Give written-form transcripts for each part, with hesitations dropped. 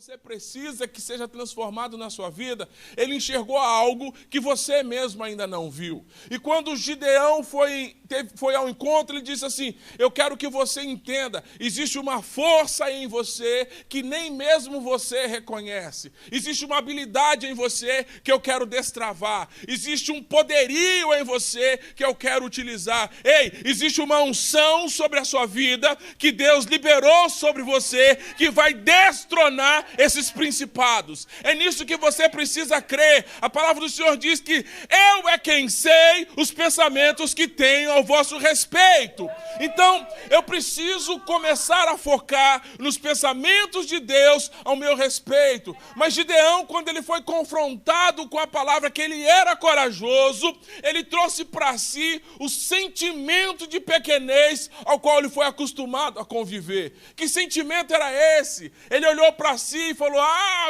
Você precisa que seja transformado na sua vida, ele enxergou algo que você mesmo ainda não viu. E quando Gideão foi ao encontro, ele disse assim, eu quero que você entenda, existe uma força em você que nem mesmo você reconhece. Existe uma habilidade em você que eu quero destravar. Existe um poderio em você que eu quero utilizar. Ei, existe uma unção sobre a sua vida que Deus liberou sobre você, que vai destronar esses principados. É nisso que você precisa crer. A palavra do Senhor diz que eu é quem sei os pensamentos que tenho ao vosso respeito. Então, eu preciso começar a focar nos pensamentos de Deus ao meu respeito. Mas Gideão, quando ele foi confrontado com a palavra que ele era corajoso, ele trouxe para si o sentimento de pequenez ao qual ele foi acostumado a conviver. Que sentimento era esse? Ele olhou para si e falou,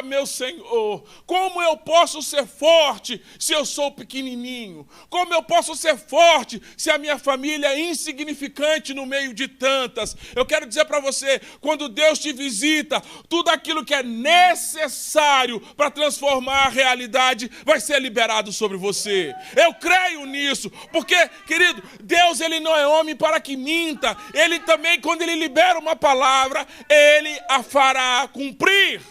meu Senhor, como eu posso ser forte se eu sou pequenininho? Como eu posso ser forte se a minha família é insignificante no meio de tantas? Eu quero dizer para você, quando Deus te visita, tudo aquilo que é necessário para transformar a realidade vai ser liberado sobre você. Eu creio nisso, porque, querido, Deus ele não é homem para que minta. Ele também, quando ele libera uma palavra, ele a fará cumprir.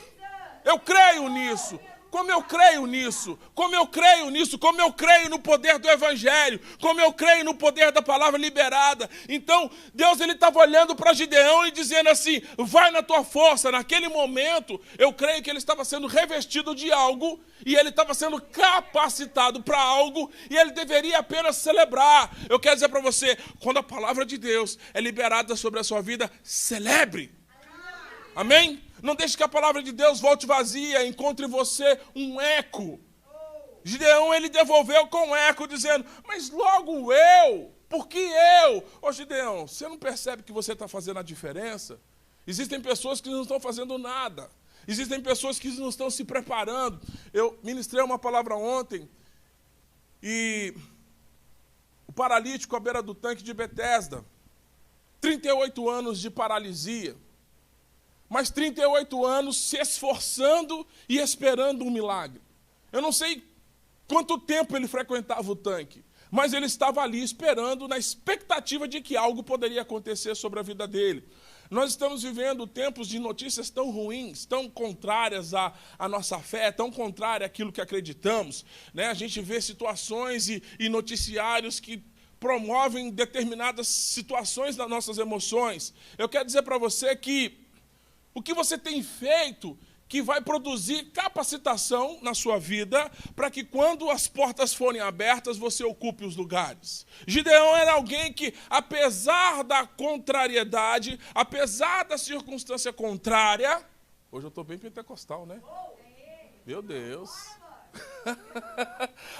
Eu creio nisso. Como eu creio nisso, como eu creio nisso, como eu creio no poder do Evangelho, como eu creio no poder da palavra liberada. Então, Deus ele estava olhando para Gideão e dizendo assim, vai na tua força. Naquele momento, eu creio que ele estava sendo revestido de algo e ele estava sendo capacitado para algo e ele deveria apenas celebrar. Eu quero dizer para você, quando a palavra de Deus é liberada sobre a sua vida, celebre. Amém? Não deixe que a palavra de Deus volte vazia, encontre em você um eco. Gideão, ele devolveu com um eco, dizendo, mas logo eu, por que eu? Ô Gideão, você não percebe que você está fazendo a diferença? Existem pessoas que não estão fazendo nada. Existem pessoas que não estão se preparando. Eu ministrei uma palavra ontem, e o paralítico à beira do tanque de Betesda, 38 anos de paralisia. Mas 38 anos se esforçando e esperando um milagre. Eu não sei quanto tempo ele frequentava o tanque, mas ele estava ali esperando, na expectativa de que algo poderia acontecer sobre a vida dele. Nós estamos vivendo tempos de notícias tão ruins, tão contrárias à nossa fé, tão contrárias àquilo que acreditamos. Né? A gente vê situações e noticiários que promovem determinadas situações das nossas emoções. Eu quero dizer para você que o que você tem feito que vai produzir capacitação na sua vida para que quando as portas forem abertas, você ocupe os lugares. Gideão era alguém que, apesar da contrariedade, apesar da circunstância contrária... Hoje eu estou bem pentecostal, né? Meu Deus!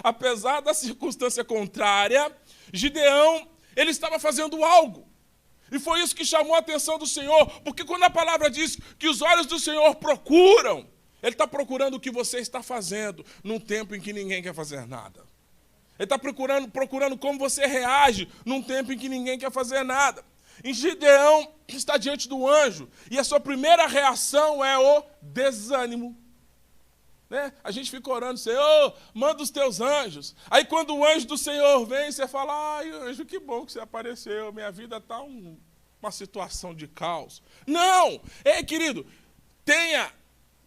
Apesar da circunstância contrária, Gideão, ele estava fazendo algo. E foi isso que chamou a atenção do Senhor, porque quando a palavra diz que os olhos do Senhor procuram, Ele está procurando o que você está fazendo num tempo em que ninguém quer fazer nada. Ele está procurando como você reage num tempo em que ninguém quer fazer nada. E Gideão está diante do anjo, e a sua primeira reação é o desânimo. Né? A gente fica orando, Senhor, manda os teus anjos. Aí quando o anjo do Senhor vem, você fala, ai anjo, que bom que você apareceu, minha vida está uma situação de caos. Não! Ei, querido, tenha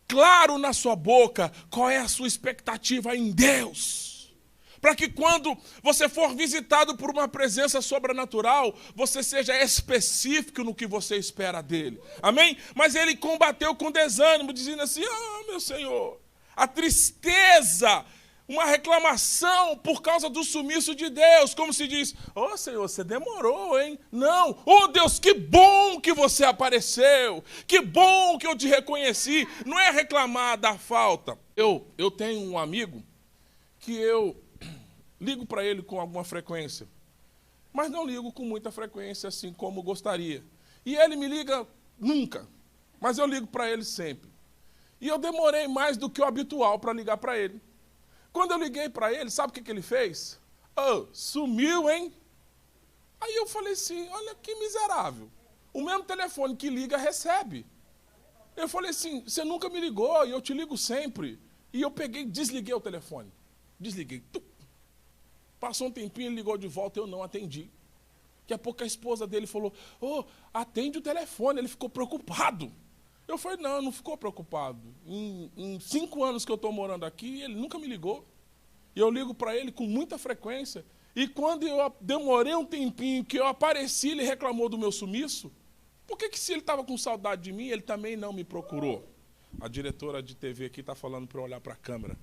claro na sua boca qual é a sua expectativa em Deus. Para que quando você for visitado por uma presença sobrenatural, você seja específico no que você espera dele. Amém? Mas ele combateu com desânimo, dizendo assim, meu Senhor, a tristeza, uma reclamação por causa do sumiço de Deus, como se diz, Senhor, você demorou, hein? Não, Deus, que bom que você apareceu, que bom que eu te reconheci, não é reclamar da falta. Eu tenho um amigo que eu ligo para ele com alguma frequência, mas não ligo com muita frequência assim como gostaria. E ele me liga nunca, mas eu ligo para ele sempre. E eu demorei mais do que o habitual para ligar para ele. Quando eu liguei para ele, sabe o que ele fez? Sumiu, hein? Aí eu falei assim, olha que miserável. O mesmo telefone que liga, recebe. Eu falei assim, você nunca me ligou e eu te ligo sempre. E eu peguei, desliguei o telefone. Desliguei. Passou um tempinho, ele ligou de volta, eu não atendi. Daqui a pouco a esposa dele falou, atende o telefone. Ele ficou preocupado. Eu falei, não ficou preocupado. Em 5 anos que eu estou morando aqui, ele nunca me ligou. E eu ligo para ele com muita frequência. E quando eu demorei um tempinho que eu apareci, ele reclamou do meu sumiço. Por que se ele estava com saudade de mim, ele também não me procurou? A diretora de TV aqui está falando para eu olhar para a câmera.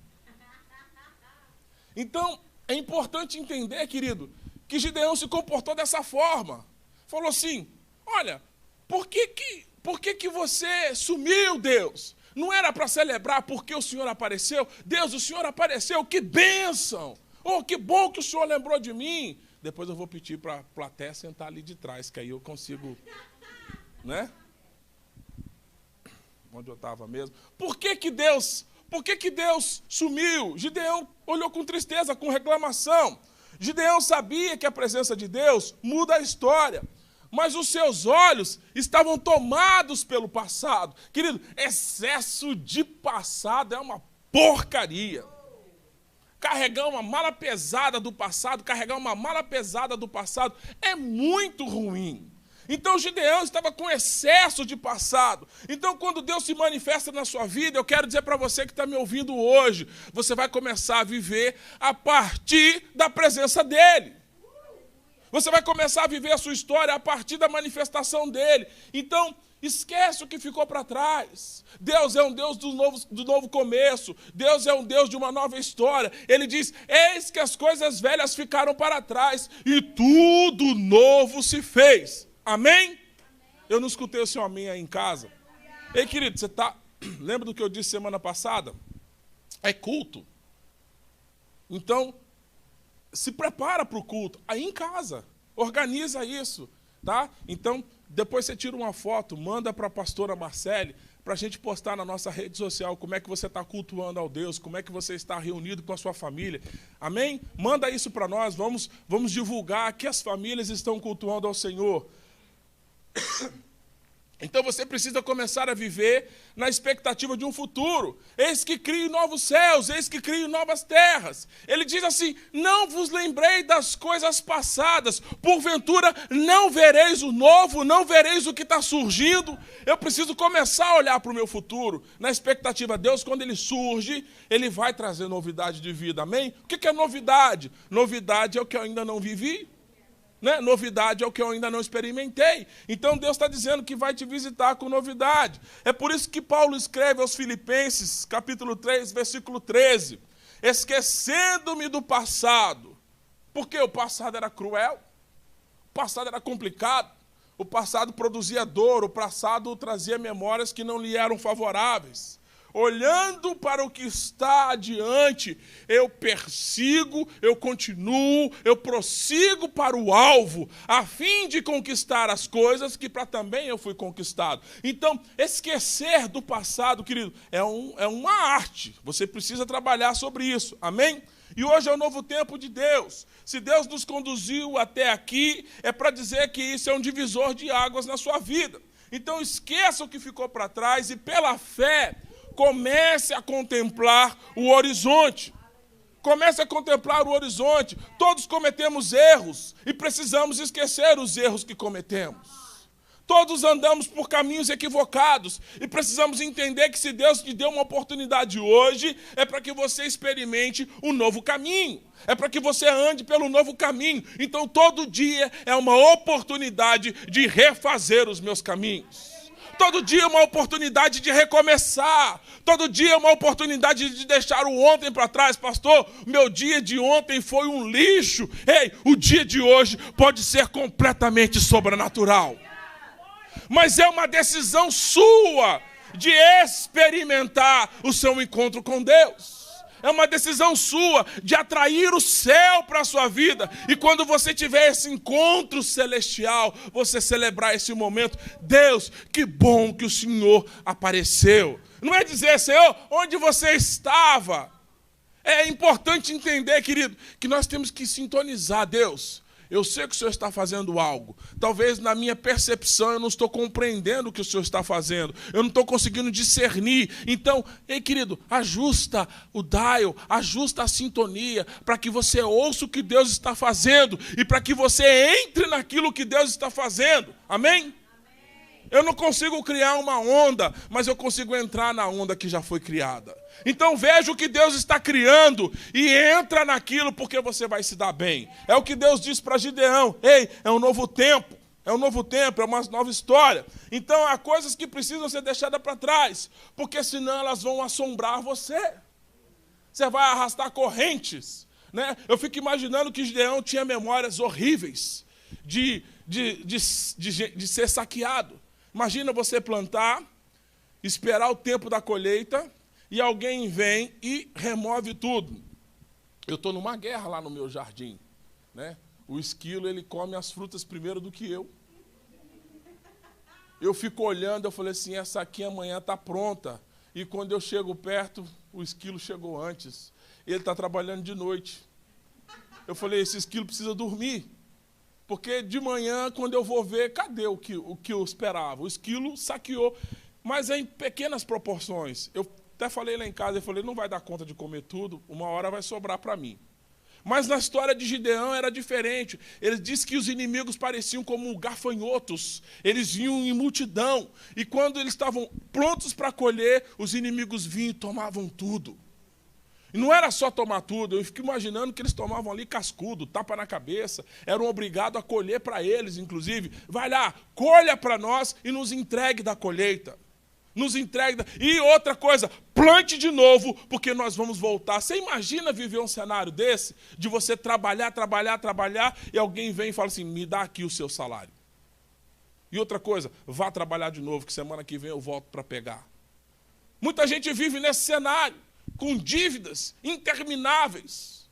Então, é importante entender, querido, que Gideão se comportou dessa forma. Falou assim, olha, por que você sumiu, Deus? Não era para celebrar porque o Senhor apareceu? Deus, o Senhor apareceu, que bênção! Que bom que o Senhor lembrou de mim. Depois eu vou pedir para a plateia sentar ali de trás, que aí eu consigo, né? Onde eu estava mesmo. Por que Deus sumiu? Gideão olhou com tristeza, com reclamação. Gideão sabia que a presença de Deus muda a história. Mas os seus olhos estavam tomados pelo passado. Querido, excesso de passado é uma porcaria. Carregar uma mala pesada do passado é muito ruim. Então Gideão estava com excesso de passado. Então quando Deus se manifesta na sua vida, eu quero dizer para você que está me ouvindo hoje, você vai começar a viver a partir da presença dEle. Você vai começar a viver a sua história a partir da manifestação dEle. Então, esquece o que ficou para trás. Deus é um Deus do novo começo. Deus é um Deus de uma nova história. Ele diz, eis que as coisas velhas ficaram para trás e tudo novo se fez. Amém? Eu não escutei o seu amém aí em casa. Ei, querido, você está... Lembra do que eu disse semana passada? É culto. Então, se prepara para o culto. Aí em casa. Organiza isso. Tá? Então, depois você tira uma foto, manda para a pastora Marcele, para a gente postar na nossa rede social como é que você está cultuando ao Deus, como é que você está reunido com a sua família. Amém? Manda isso para nós. Vamos divulgar que as famílias estão cultuando ao Senhor. Então você precisa começar a viver na expectativa de um futuro. Eis que crio novos céus, eis que crio novas terras. Ele diz assim, não vos lembrei das coisas passadas, porventura não vereis o novo, não vereis o que está surgindo. Eu preciso começar a olhar para o meu futuro, na expectativa de Deus, quando ele surge, ele vai trazer novidade de vida, amém? O que é novidade? Novidade é o que eu ainda não vivi. Né? Novidade é o que eu ainda não experimentei. Então Deus está dizendo que vai te visitar com novidade. É por isso que Paulo escreve aos Filipenses, capítulo 3, versículo 13. Esquecendo-me do passado. Porque o passado era cruel. O passado era complicado. O passado produzia dor. O passado trazia memórias que não lhe eram favoráveis. Olhando para o que está adiante, eu persigo, eu continuo, eu prossigo para o alvo, a fim de conquistar as coisas que para também eu fui conquistado. Então, esquecer do passado, querido, é uma arte. Você precisa trabalhar sobre isso, amém? E hoje é o novo tempo de Deus. Se Deus nos conduziu até aqui, é para dizer que isso é um divisor de águas na sua vida. Então, esqueça o que ficou para trás e, pela fé, comece a contemplar o horizonte. Comece a contemplar o horizonte. Todos cometemos erros e precisamos esquecer os erros que cometemos. Todos andamos por caminhos equivocados e precisamos entender que se Deus te deu uma oportunidade hoje, é para que você experimente um novo caminho. É para que você ande pelo novo caminho. Então, todo dia é uma oportunidade de refazer os meus caminhos. Todo dia é uma oportunidade de recomeçar. Todo dia é uma oportunidade de deixar o ontem para trás. Pastor, meu dia de ontem foi um lixo. Ei, o dia de hoje pode ser completamente sobrenatural. Mas é uma decisão sua de experimentar o seu encontro com Deus. É uma decisão sua de atrair o céu para a sua vida. E quando você tiver esse encontro celestial, você celebrar esse momento. Deus, que bom que o Senhor apareceu. Não é dizer, Senhor, onde você estava? É importante entender, querido, que nós temos que sintonizar, Deus. eu sei que o Senhor está fazendo algo. Talvez na minha percepção eu não estou compreendendo o que o Senhor está fazendo. Eu não estou conseguindo discernir. Então, ei, querido, ajusta o dial, ajusta a sintonia, para que você ouça o que Deus está fazendo e para que você entre naquilo que Deus está fazendo. Amém? Eu não consigo criar uma onda, mas eu consigo entrar na onda que já foi criada. Então veja o que Deus está criando e entra naquilo, porque você vai se dar bem. É o que Deus disse para Gideão. Ei, é um novo tempo. É um novo tempo, é uma nova história. Então há coisas que precisam ser deixadas para trás, porque senão elas vão assombrar você. Você vai arrastar correntes, né? Eu fico imaginando que Gideão tinha memórias horríveis de ser saqueado. Imagina você plantar, esperar o tempo da colheita e alguém vem e remove tudo. Eu estou numa guerra lá no meu jardim, né? O esquilo, ele come as frutas primeiro do que eu. Eu fico olhando, eu falei assim, essa aqui amanhã está pronta. E quando eu chego perto, o esquilo chegou antes. Ele está trabalhando de noite. Eu falei, esse esquilo precisa dormir. Porque de manhã, quando eu vou ver, cadê o que eu esperava? O esquilo saqueou, mas é em pequenas proporções. Eu até falei lá em casa, eu falei, não vai dar conta de comer tudo, uma hora vai sobrar para mim. Mas na história de Gideão era diferente. Ele disse que os inimigos pareciam como gafanhotos. Eles vinham em multidão. E quando eles estavam prontos para colher, os inimigos vinham e tomavam tudo. E não era só tomar tudo, eu fico imaginando que eles tomavam ali cascudo, tapa na cabeça, eram obrigados a colher para eles, inclusive. Vai lá, colha para nós e nos entregue da colheita. Nos entregue. E outra coisa, plante de novo, porque nós vamos voltar. Você imagina viver um cenário desse? De você trabalhar, e alguém vem e fala assim, me dá aqui o seu salário. E outra coisa, vá trabalhar de novo, que semana que vem eu volto para pegar. Muita gente vive nesse cenário, com dívidas intermináveis.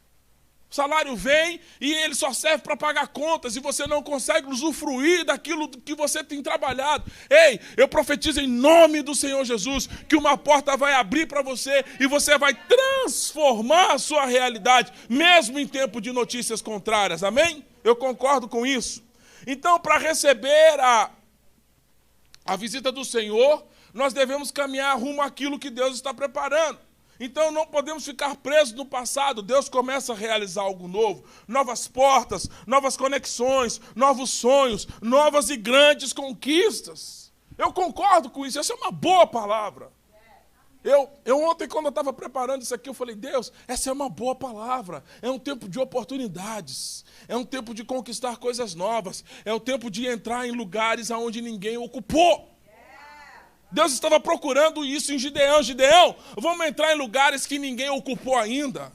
O salário vem e ele só serve para pagar contas e você não consegue usufruir daquilo que você tem trabalhado. Ei, eu profetizo em nome do Senhor Jesus que uma porta vai abrir para você e você vai transformar a sua realidade, mesmo em tempo de notícias contrárias. Amém? Eu concordo com isso. Então, para receber a visita do Senhor, nós devemos caminhar rumo àquilo que Deus está preparando. Então não podemos ficar presos no passado. Deus começa a realizar algo novo. Novas portas, novas conexões, novos sonhos, novas e grandes conquistas. Eu concordo com isso, essa é uma boa palavra. Eu ontem, quando eu estava preparando isso aqui, eu falei, Deus, essa é uma boa palavra. É um tempo de oportunidades. É um tempo de conquistar coisas novas. É o tempo de entrar em lugares onde ninguém ocupou. Deus estava procurando isso em Gideão. Gideão, vamos entrar em lugares que ninguém ocupou ainda.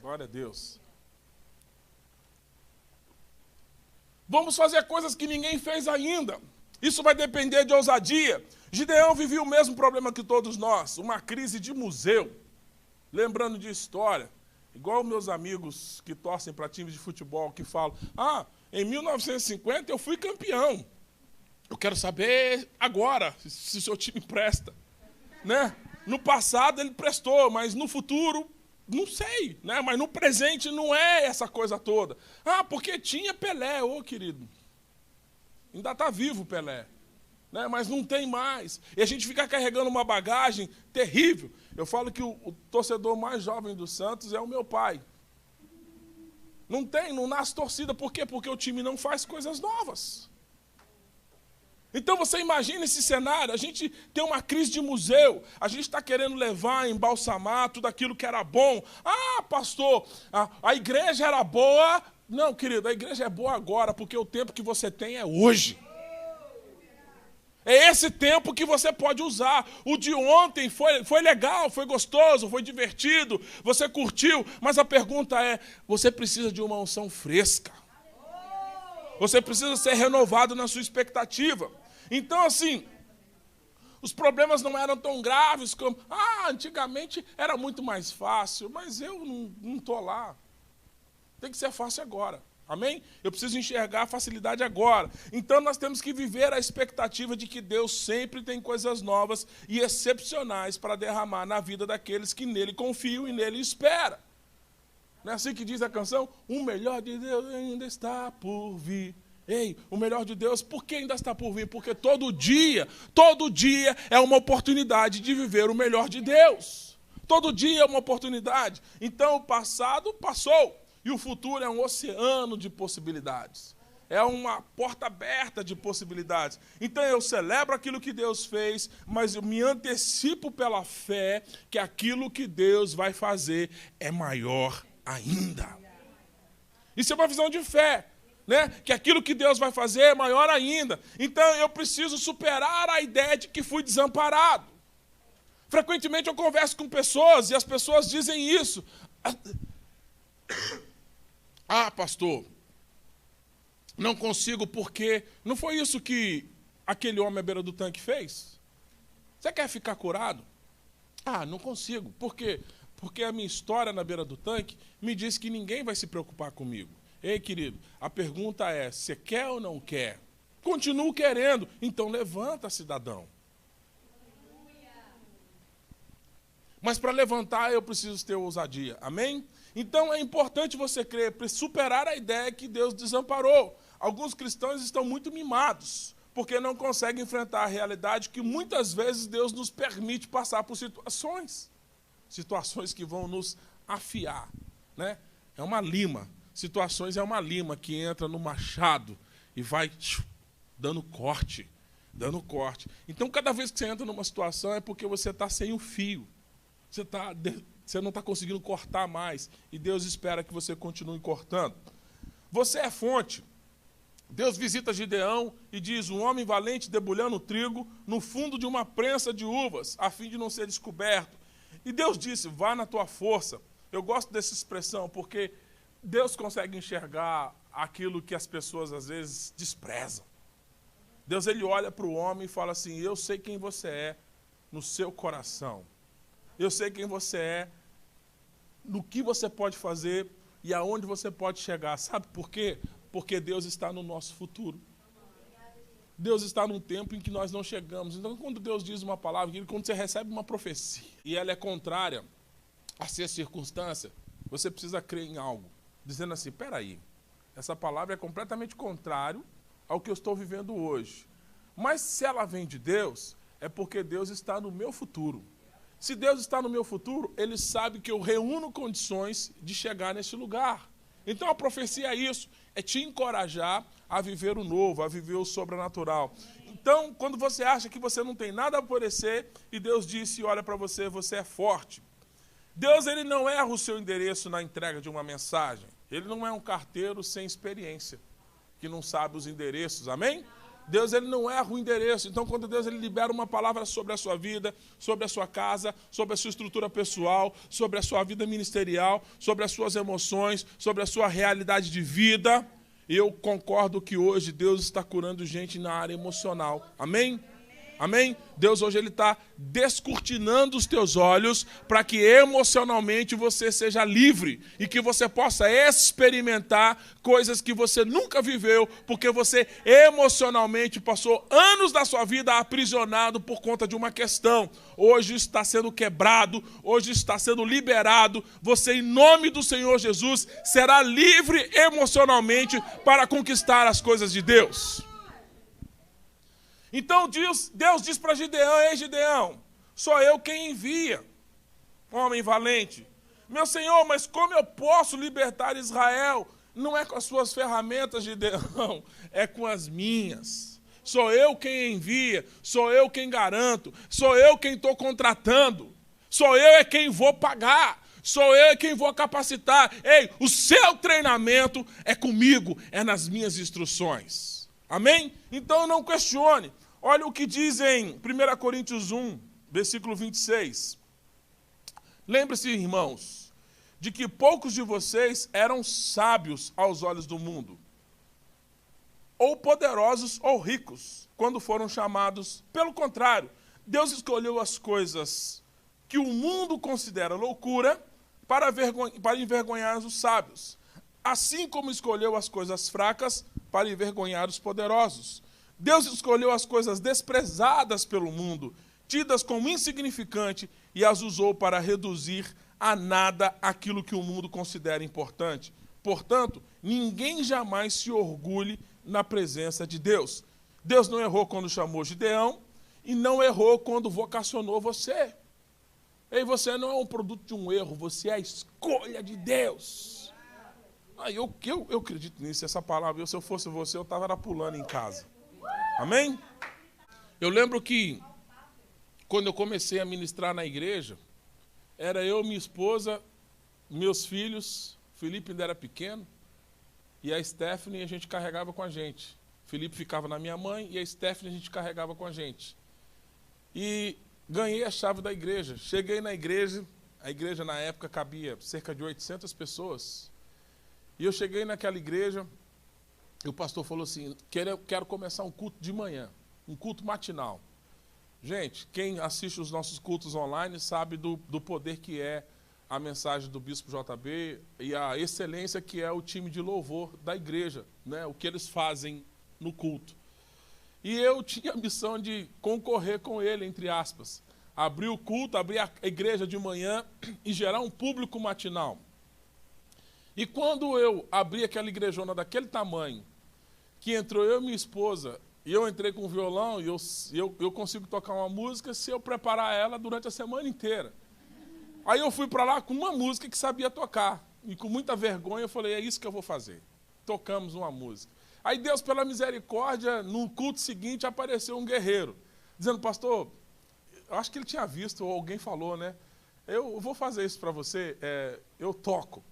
Glória a Deus. Vamos fazer coisas que ninguém fez ainda. Isso vai depender de ousadia. Gideão vivia o mesmo problema que todos nós, uma crise de museu. Lembrando de história, igual meus amigos que torcem para times de futebol, que falam, em 1950 eu fui campeão. Eu quero saber agora se o seu time presta. Né? No passado ele prestou, mas no futuro, não sei. Né? Mas no presente não é essa coisa toda. Porque tinha Pelé, querido. Ainda está vivo o Pelé. Né? Mas não tem mais. E a gente fica carregando uma bagagem terrível. Eu falo que o torcedor mais jovem do Santos é o meu pai. Não nasce torcida. Por quê? Porque o time não faz coisas novas. Então você imagina esse cenário, a gente tem uma crise de museu, a gente está querendo levar, embalsamar tudo aquilo que era bom. Pastor, a igreja era boa. Não, querido, a igreja é boa agora, porque o tempo que você tem é hoje. É esse tempo que você pode usar. O de ontem foi legal, foi gostoso, foi divertido, você curtiu, mas a pergunta é, você precisa de uma unção fresca. Você precisa ser renovado na sua expectativa. Então, assim, os problemas não eram tão graves como, antigamente era muito mais fácil, mas eu não estou lá. Tem que ser fácil agora. Amém? Eu preciso enxergar a facilidade agora. Então nós temos que viver a expectativa de que Deus sempre tem coisas novas e excepcionais para derramar na vida daqueles que nele confiam e nele esperam. Não é assim que diz a canção? O melhor de Deus ainda está por vir. Ei, o melhor de Deus, por que ainda está por vir? Porque todo dia é uma oportunidade de viver o melhor de Deus. Todo dia é uma oportunidade. Então o passado passou. E o futuro é um oceano de possibilidades. É uma porta aberta de possibilidades. Então eu celebro aquilo que Deus fez, mas eu me antecipo pela fé que aquilo que Deus vai fazer é maior ainda. Isso é uma visão de fé, né? Que aquilo que Deus vai fazer é maior ainda. Então eu preciso superar a ideia de que fui desamparado. Frequentemente eu converso com pessoas e as pessoas dizem isso. Ah, pastor, não consigo porque não foi isso que aquele homem à beira do tanque fez? Você quer ficar curado? Ah, não consigo. Por quê? Porque a minha história na beira do tanque me diz que ninguém vai se preocupar comigo. Ei, querido, a pergunta é, você quer ou não quer? Continuo querendo. Então levanta, cidadão. Mas para levantar eu preciso ter ousadia. Amém? Então é importante você crer, superar a ideia que Deus desamparou. Alguns cristãos estão muito mimados, porque não conseguem enfrentar a realidade que muitas vezes Deus nos permite passar por situações que vão nos afiar, né? É uma lima. Situações é uma lima que entra no machado e vai dando corte. Então cada vez que você entra numa situação é porque você está sem o fio. Você não está conseguindo cortar mais. E Deus espera que você continue cortando. Você é fonte. Deus visita Gideão e diz, um homem valente debulhando o trigo no fundo de uma prensa de uvas, a fim de não ser descoberto. E Deus disse, vá na tua força. Eu gosto dessa expressão, porque Deus consegue enxergar aquilo que as pessoas às vezes desprezam. Deus ele olha para o homem e fala assim, eu sei quem você é no seu coração. Eu sei quem você é, no que você pode fazer e aonde você pode chegar. Sabe por quê? Porque Deus está no nosso futuro. Deus está num tempo em que nós não chegamos. Então, quando Deus diz uma palavra, quando você recebe uma profecia e ela é contrária a ser circunstância, você precisa crer em algo. Dizendo assim, peraí, essa palavra é completamente contrário ao que eu estou vivendo hoje. Mas se ela vem de Deus, é porque Deus está no meu futuro. Se Deus está no meu futuro, Ele sabe que eu reúno condições de chegar nesse lugar. Então a profecia é isso, é te encorajar a viver o novo, a viver o sobrenatural. Então, quando você acha que você não tem nada a oferecer, e Deus disse e olha para você, você é forte. Deus ele não erra o seu endereço na entrega de uma mensagem. Ele não é um carteiro sem experiência, que não sabe os endereços, amém? Deus ele não erra o endereço. Então, quando Deus ele libera uma palavra sobre a sua vida, sobre a sua casa, sobre a sua estrutura pessoal, sobre a sua vida ministerial, sobre as suas emoções, sobre a sua realidade de vida, eu concordo que hoje Deus está curando gente na área emocional. Amém? Amém? Deus hoje ele está descortinando os teus olhos para que emocionalmente você seja livre e que você possa experimentar coisas que você nunca viveu, porque você emocionalmente passou anos da sua vida aprisionado por conta de uma questão. Hoje está sendo quebrado, hoje está sendo liberado. Você, em nome do Senhor Jesus, será livre emocionalmente para conquistar as coisas de Deus. Então Deus diz para Gideão, ei Gideão, sou eu quem envia, homem valente. Meu Senhor, mas como eu posso libertar Israel? Não é com as suas ferramentas, Gideão, é com as minhas. Sou eu quem envia, sou eu quem garanto, sou eu quem estou contratando, sou eu quem vou pagar, sou eu quem vou capacitar. Ei, o seu treinamento é comigo, é nas minhas instruções. Amém? Então não questione. Olha o que diz em 1 Coríntios 1, versículo 26. Lembre-se, irmãos, de que poucos de vocês eram sábios aos olhos do mundo, ou poderosos ou ricos, quando foram chamados. Pelo contrário, Deus escolheu as coisas que o mundo considera loucura para envergonhar os sábios. assim como escolheu as coisas fracas para envergonhar os poderosos. Deus escolheu as coisas desprezadas pelo mundo, tidas como insignificante, e as usou para reduzir a nada aquilo que o mundo considera importante. Portanto, ninguém jamais se orgulhe na presença de Deus. Deus não errou quando chamou Gideão e não errou quando vocacionou você. E você não é um produto de um erro, você é a escolha de Deus. Eu acredito nisso, essa palavra. Se eu fosse você, eu estava pulando em casa. Amém? Eu lembro que, quando eu comecei a ministrar na igreja, era eu, minha esposa, meus filhos, Felipe ainda era pequeno, e a Stephanie a gente carregava com a gente. Felipe ficava na minha mãe e a Stephanie a gente carregava com a gente. E ganhei a chave da igreja. Cheguei na igreja, a igreja na época cabia cerca de 800 pessoas. E eu cheguei naquela igreja, e o pastor falou assim, quero começar um culto de manhã, um culto matinal. Gente, quem assiste os nossos cultos online sabe do poder que é a mensagem do Bispo JB e a excelência que é o time de louvor da igreja, né? O que eles fazem no culto. E eu tinha a missão de concorrer com ele, entre aspas. Abrir o culto, abrir a igreja de manhã e gerar um público matinal. E quando eu abri aquela igrejona daquele tamanho, que entrou eu e minha esposa, e eu entrei com o violão, e eu consigo tocar uma música se eu preparar ela durante a semana inteira. Aí eu fui para lá com uma música que sabia tocar. E com muita vergonha eu falei, é isso que eu vou fazer. Tocamos uma música. Aí Deus, pela misericórdia, no culto seguinte apareceu um guerreiro, dizendo, pastor, eu acho que ele tinha visto, ou alguém falou, né? Eu vou fazer isso para você, eu toco.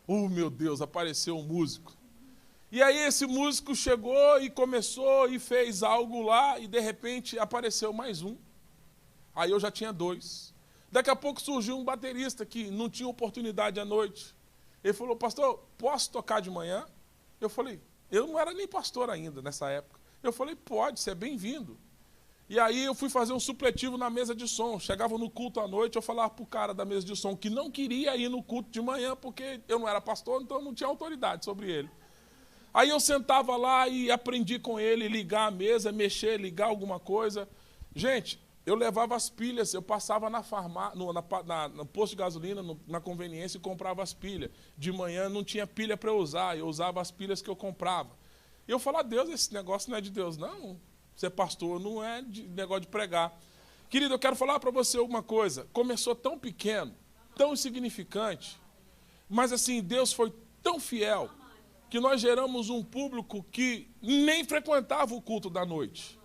Meu Deus, apareceu um músico. E aí esse músico chegou e começou e fez algo lá, e de repente apareceu mais um. Aí eu já tinha 2. Daqui a pouco surgiu um baterista que não tinha oportunidade à noite. Ele falou, pastor, posso tocar de manhã? Eu falei, eu não era nem pastor ainda nessa época. Eu falei, pode, você é bem-vindo. E aí eu fui fazer um supletivo na mesa de som. Chegava no culto à noite, eu falava para o cara da mesa de som que não queria ir no culto de manhã, porque eu não era pastor, então eu não tinha autoridade sobre ele. Aí eu sentava lá e aprendi com ele, ligar a mesa, mexer, ligar alguma coisa. Gente, eu levava as pilhas, eu passava na farmácia, no posto de gasolina, na conveniência e comprava as pilhas. De manhã não tinha pilha para eu usava as pilhas que eu comprava. E eu falava, Deus, esse negócio não é de Deus, não. Ser pastor não é negócio de pregar. Querido, eu quero falar para você uma coisa. Começou tão pequeno, tão insignificante, mas assim, Deus foi tão fiel, que nós geramos um público que nem frequentava o culto da noite.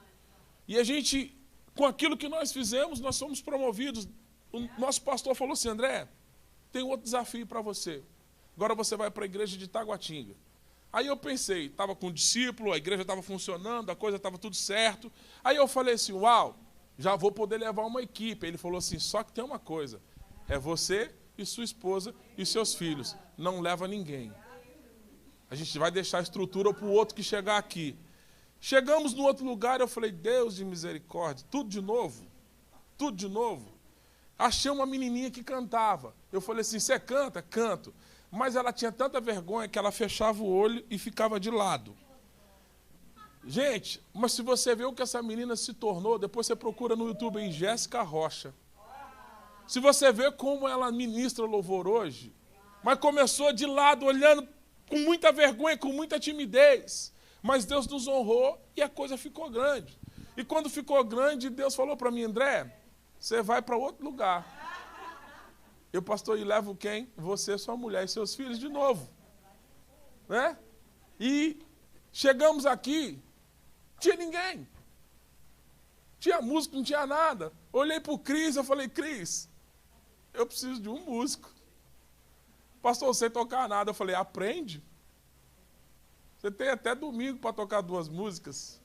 E a gente, com aquilo que nós fizemos, nós fomos promovidos. O nosso pastor falou assim, André, tem outro desafio para você. Agora você vai para a igreja de Taguatinga. Aí eu pensei, estava com um discípulo, a igreja estava funcionando, a coisa estava tudo certo. Aí eu falei assim, uau, já vou poder levar uma equipe. Ele falou assim, só que tem uma coisa, é você e sua esposa e seus filhos, não leva ninguém. A gente vai deixar a estrutura para o outro que chegar aqui. Chegamos no outro lugar, eu falei, Deus de misericórdia, tudo de novo, tudo de novo. Achei uma menininha que cantava. Eu falei assim, você canta? Canto. Mas ela tinha tanta vergonha que ela fechava o olho e ficava de lado. Gente, mas se você vê o que essa menina se tornou, depois você procura no YouTube em Jéssica Rocha. Se você vê como ela ministra louvor hoje, mas começou de lado, olhando com muita vergonha, com muita timidez. Mas Deus nos honrou e a coisa ficou grande. E quando ficou grande, Deus falou para mim, André, você vai para outro lugar. Eu, pastor, e levo quem? Você, sua mulher e seus filhos de novo. Né? E chegamos aqui, tinha ninguém. Tinha músico, não tinha nada. Olhei para o Cris, eu falei, Cris, eu preciso de um músico. Pastor, você tocar nada. Eu falei, aprende. Você tem até domingo para tocar 2 músicas.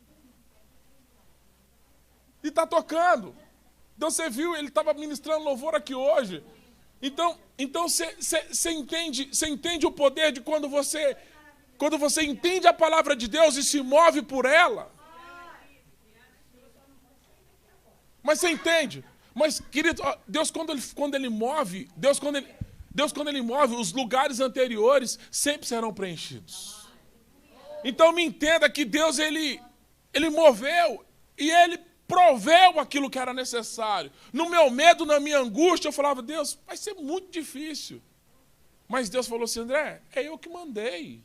E está tocando. Então você viu, ele estava ministrando louvor aqui hoje. Então você entende o poder de quando você entende a palavra de Deus e se move por ela. Mas você entende? Mas, querido, Deus quando ele move, Deus, quando Ele move, os lugares anteriores sempre serão preenchidos. Então me entenda que Deus, Ele moveu e Ele proveu aquilo que era necessário. No meu medo, na minha angústia, eu falava, Deus, vai ser muito difícil. Mas Deus falou assim, André, é eu que mandei.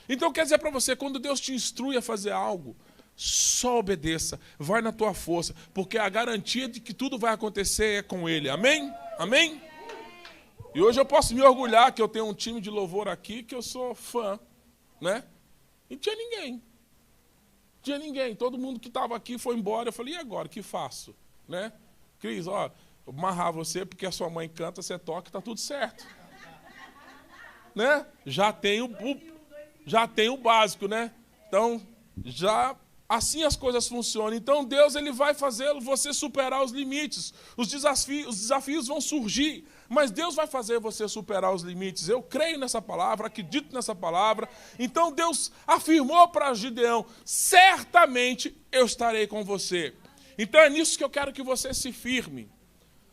Então quer dizer para você, quando Deus te instrui a fazer algo, só obedeça, vai na tua força, porque a garantia de que tudo vai acontecer é com Ele. Amém? Amém? E hoje eu posso me orgulhar que eu tenho um time de louvor aqui, que eu sou fã, né? E não tinha ninguém. Tinha ninguém, todo mundo que estava aqui foi embora. Eu falei, e agora, o que faço? Né? Cris, ó, vou amarrar você porque a sua mãe canta, você toca, está tudo certo. Né? Já tem o básico, né? Então, já assim as coisas funcionam. Então, Deus, Ele vai fazer você superar os limites. Os desafios vão surgir, mas Deus vai fazer você superar os limites. Eu creio nessa palavra, acredito nessa palavra. Então, Deus afirmou para Gideão, certamente eu estarei com você. Então, é nisso que eu quero que você se firme.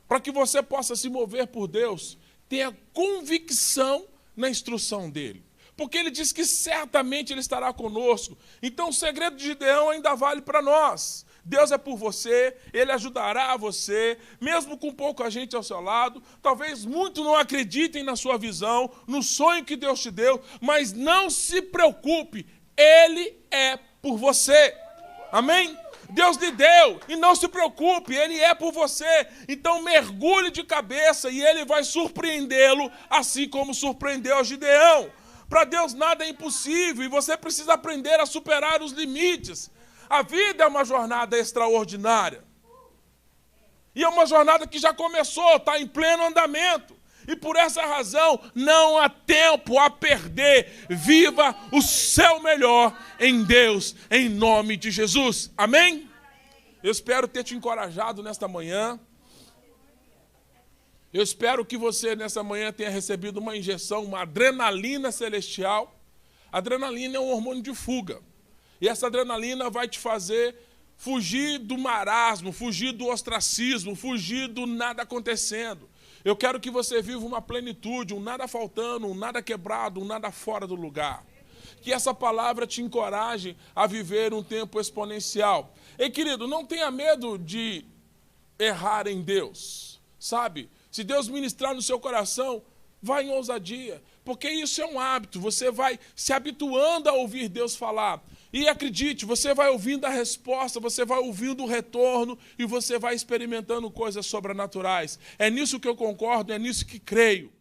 Para que você possa se mover por Deus, tenha convicção na instrução dEle. Porque Ele diz que certamente Ele estará conosco. Então o segredo de Gideão ainda vale para nós. Deus é por você, Ele ajudará você, mesmo com pouca gente ao seu lado. Talvez muitos não acreditem na sua visão, no sonho que Deus te deu, mas não se preocupe, Ele é por você. Amém? Deus lhe deu, e não se preocupe, Ele é por você. Então mergulhe de cabeça e Ele vai surpreendê-lo, assim como surpreendeu Gideão. Para Deus nada é impossível e você precisa aprender a superar os limites. A vida é uma jornada extraordinária. E é uma jornada que já começou, está em pleno andamento. E por essa razão, não há tempo a perder. Viva o seu melhor em Deus, em nome de Jesus. Amém? Eu espero ter te encorajado nesta manhã. Eu espero que você, nessa manhã, tenha recebido uma injeção, uma adrenalina celestial. A adrenalina é um hormônio de fuga. E essa adrenalina vai te fazer fugir do marasmo, fugir do ostracismo, fugir do nada acontecendo. Eu quero que você viva uma plenitude, um nada faltando, um nada quebrado, um nada fora do lugar. Que essa palavra te encoraje a viver um tempo exponencial. Ei, querido, não tenha medo de errar em Deus, sabe? Se Deus ministrar no seu coração, vá em ousadia, porque isso é um hábito, você vai se habituando a ouvir Deus falar. E acredite, você vai ouvindo a resposta, você vai ouvindo o retorno e você vai experimentando coisas sobrenaturais. É nisso que eu concordo, é nisso que creio.